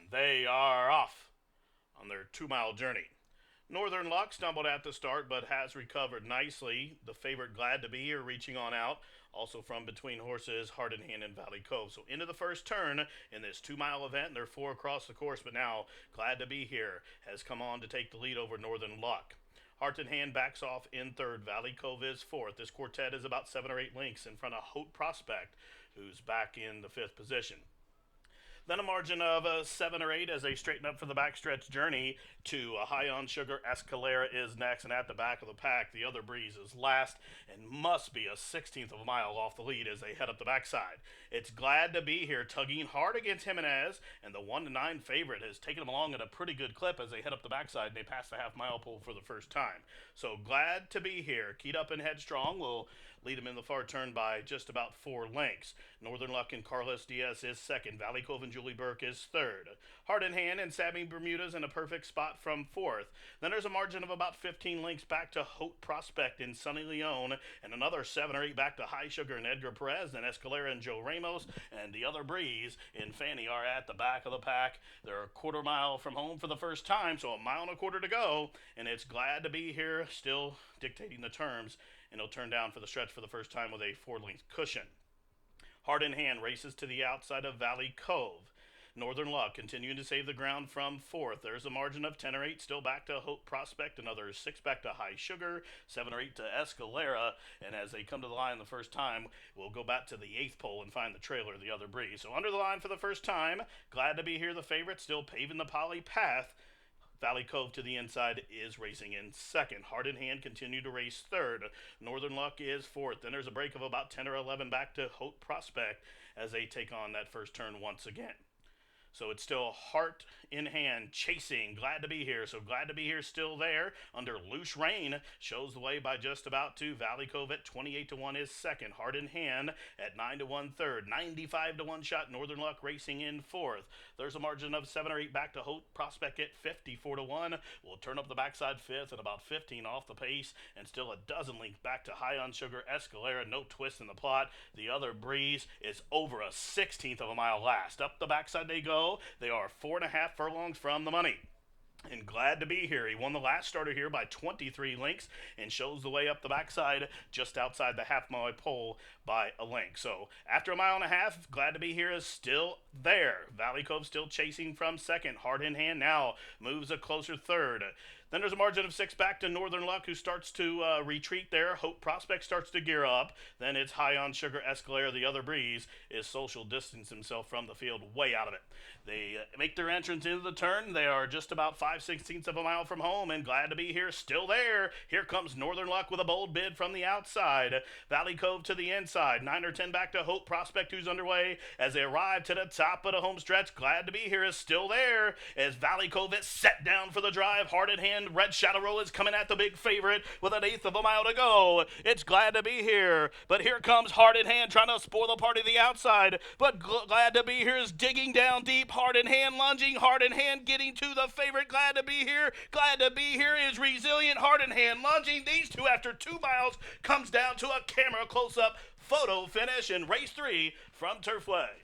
and they are off on their 2 mile journey. Northern Luck stumbled at the start but has recovered nicely. The favorite Glad to Be Here reaching on out. Also from between horses, Heart in Hand and Valley Cove. So into the first turn in this 2 mile event. There are four across the course, but now Glad to Be Here has come on to take the lead over Northern Luck. Heart in Hand backs off in third. Valley Cove is fourth. This quartet is about 7 or 8 lengths in front of Haute Prospect, who's back in the fifth position. Then a margin of 7 or 8 as they straighten up for the backstretch journey to High on Sugar. Escalera is next, and at the back of the pack, the Other Breeze is last and must be a 16th of a mile off the lead as they head up the backside. It's Glad to Be Here tugging hard against Jimenez, and the 1-9 favorite has taken them along at a pretty good clip as they head up the backside and they pass the half-mile pole for the first time. So Glad to Be Here, keyed up and headstrong, will lead them in the far turn by just about 4 lengths. Northern Luck and Carlos Diaz is second. Valley Cove and Julie Burke is third. Heart in Hand and Sammy Bermuda's in a perfect spot from fourth. Then there's a margin of about 15 lengths back to Haute Prospect in Sunny Leone, and another 7 or 8 back to High Sugar and Edgar Perez. Then Escalera and Joe Ramos and the Other Breeze in Fanny are at the back of the pack. They're a quarter mile from home for the first time, so 1.25 miles to go, and it's Glad to Be Here still dictating the terms, and he'll turn down for the stretch for the first time with a 4-length cushion. Heart in Hand races to the outside of Valley Cove. Northern Luck continuing to save the ground from fourth. There's a margin of 10 or 8 still back to Haute Prospect, another 6 back to High Sugar, 7 or 8 to Escalera, and as they come to the line the first time, we'll go back to the 8th pole and find the trailer, the Other Breeze. So under the line for the first time, Glad to Be Here, the favorite, still paving the poly path. Valley Cove to the inside is racing in second. Heart in Hand continue to race third. Northern Luck is fourth. Then there's a break of about 10 or 11 back to Haute Prospect as they take on that first turn once again. So it's still Heart in Hand chasing Glad to Be Here. So Glad to Be Here still there under loose rein. Shows the way by just about 2. Valley Cove at 28-1 is second. Heart in Hand at 9-1 third. 95-1 shot. Northern Luck racing in fourth. There's a margin of 7 or 8 back to Haute Prospect at 54-1. We'll turn up the backside fifth at about 15 off the pace. And still a dozen lengths back to High on Sugar. Escalera, no twist in the plot. The Other Breeze is over a 16th of a mile last. Up the backside they go. They are 4.5 furlongs from the money. And Glad to Be Here. He won the last starter here by 23 lengths and shows the way up the backside just outside the half-mile pole by a length. So after 1.5 miles, Glad to Be Here is still there. Valley Cove still chasing from second. Heart in Hand now moves a closer third. Then there's a margin of 6 back to Northern Luck, who starts to retreat there. Haute Prospect starts to gear up. Then it's High on Sugar. Escalera, the Other Breeze, is social distance himself from the field, way out of it. They make their entrance into the turn. They are just about 5/16 of a mile from home, and Glad to Be Here still there. Here comes Northern Luck with a bold bid from the outside. Valley Cove to the inside. 9 or 10 back to Haute Prospect, who's underway. As they arrive to the top of the home stretch, Glad to Be Here is still there. As Valley Cove is set down for the drive. Heart in Hand. Red Shadow Roll is coming at the big favorite with 1/8 of a mile to go. It's Glad to Be Here, but here comes Heart in Hand trying to spoil the party the outside, but Glad to Be Here is digging down deep. Heart in Hand lunging. Heart in Hand getting to the favorite. Glad to Be Here. Glad to Be Here is resilient. Heart in Hand lunging. These two after 2 miles comes down to a camera close-up photo finish in race 3 from Turfway.